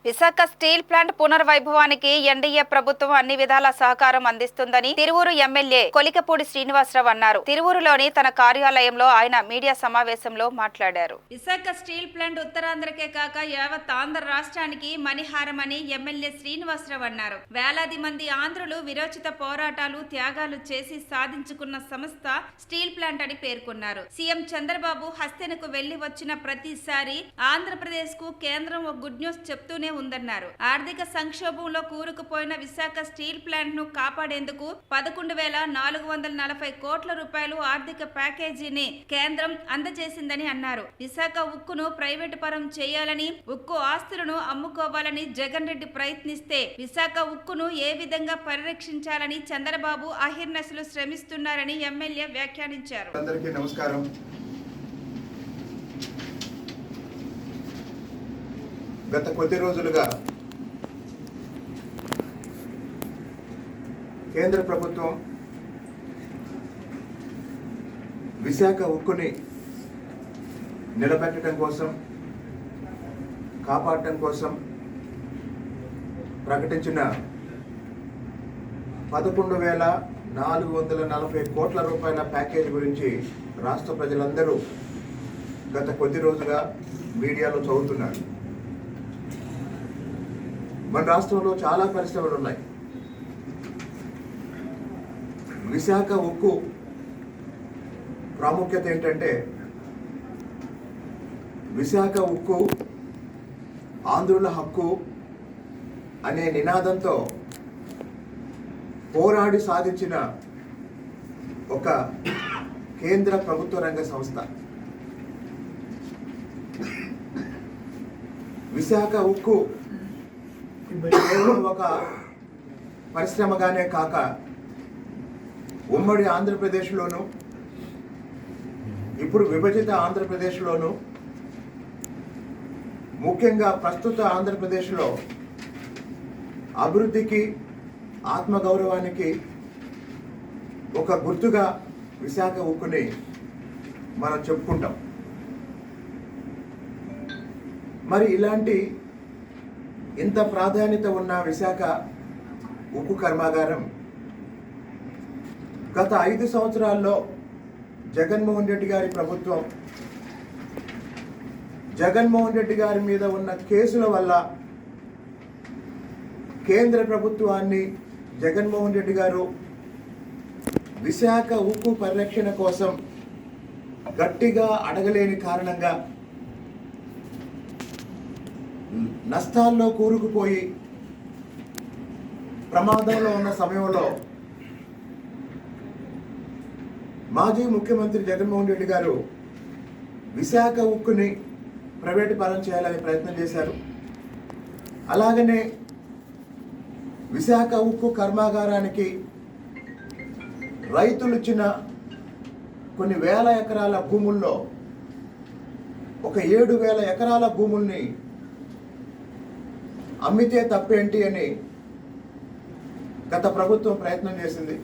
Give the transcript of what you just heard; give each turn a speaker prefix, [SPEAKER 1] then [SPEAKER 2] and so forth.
[SPEAKER 1] Visakha steel plant పునర్వైభవానికి NDA ప్రభుత్వం అన్ని విధాల సహకారం అందిస్తుందని తిరువూరు ఎమ్మెల్యే కొలికపూడి శ్రీనివాసరావు అన్నారు. తిరువూరులోని తన కార్యాలయంలో ఆయన మీడియా సమావేశంలో మాట్లాడారు. విశాఖ స్టీల్ ప్లాంట్ ఉత్తరాంధ్రకే కాక యావత్ ఆంధ్ర రాష్ట్రానికి మణిహారమని ఎమ్మెల్యే శ్రీనివాసరావు అన్నారు. వేలాది మంది ఆంధ్రులు విరోచిత పోరాటాలు త్యాగాలు చేసి సాధించుకున్న సంస్థ స్టీల్ ప్లాంట్ అని పేర్కొన్నారు. సీఎం చంద్రబాబు హస్తెనకు వెళ్లి వచ్చిన ప్రతిసారి ఆంధ్రప్రదేశ్ కు కేంద్రం ఒక గుడ్ న్యూస్ చెప్తూనే ఉందన్నారు. ఆర్థిక సంక్షోభంలో కూరుకుపోయిన విశాఖ స్టీల్ ప్లాంట్ ను కాపాడేందుకు 11,440 కోట్ల రూపాయలు ఆర్థిక ప్యాకేజీని కేంద్రం అందజేసిందని అన్నారు. విశాఖ ఉక్కును ప్రైవేటు పరం చేయాలని, ఉక్కు ఆస్తులను అమ్ముకోవాలని జగన్ రెడ్డి ప్రయత్నిస్తే విశాఖ ఉక్కును ఏ విధంగా పరిరక్షించాలని చంద్రబాబు అహిర్నశలు శ్రమిస్తున్నారని ఎమ్మెల్యే వ్యాఖ్యానించారు.
[SPEAKER 2] అందరికీ నమస్కారం. గత కొద్ది రోజులుగా కేంద్ర ప్రభుత్వం విశాఖ ఉక్కుని నిలబెట్టడం కోసం, కాపాడటం కోసం ప్రకటించిన 11,440 కోట్ల రూపాయల ప్యాకేజీ గురించి రాష్ట్ర ప్రజలందరూ గత కొద్ది రోజుగా మీడియాలో చదువుతున్నారు. మన రాష్ట్రంలో చాలా పరిశ్రమలు ఉన్నాయి. విశాఖ ఉక్కు ప్రాముఖ్యత ఏంటంటే, విశాఖ ఉక్కు ఆంధ్రుల హక్కు అనే నినాదంతో పోరాడి సాధించిన ఒక కేంద్ర ప్రభుత్వ రంగ సంస్థ. విశాఖ ఉక్కు కేవలం ఒక పరిశ్రమగానే కాక ఉమ్మడి ఆంధ్రప్రదేశ్లోను, ఇప్పుడు విభజిత ఆంధ్రప్రదేశ్లోను, ముఖ్యంగా ప్రస్తుత ఆంధ్రప్రదేశ్లో అభివృద్ధికి, ఆత్మగౌరవానికి ఒక గుర్తుగా విశాఖ ఉక్కుని మనం చెప్పుకుంటాం. మరి ఇలాంటి ఇంత ప్రాధాన్యత ఉన్న విశాఖ ఉక్కు కర్మాగారం గత 5 సంవత్సరాల్లో జగన్మోహన్ రెడ్డి గారి ప్రభుత్వం, జగన్మోహన్ రెడ్డి గారి మీద ఉన్న కేసుల వల్ల కేంద్ర ప్రభుత్వాన్ని జగన్మోహన్ రెడ్డి గారు విశాఖ ఉక్కు పరిరక్షణ కోసం గట్టిగా అడగలేని కారణంగా నష్టాల్లో కూరుకుపోయి ప్రమాదంలో ఉన్న సమయంలో మాజీ ముఖ్యమంత్రి జగన్మోహన్ రెడ్డి గారు విశాఖ ఉక్కుని ప్రైవేటు పరం చేయాలని ప్రయత్నం చేశారు. అలాగనే విశాఖ ఉక్కు కర్మాగారానికి రైతులు ఇచ్చిన కొన్ని వేల ఎకరాల భూముల్లో ఒక 7,000 ఎకరాల భూముల్ని అమ్మితే తప్పేంటి అని గత ప్రభుత్వం ప్రయత్నం చేసింది.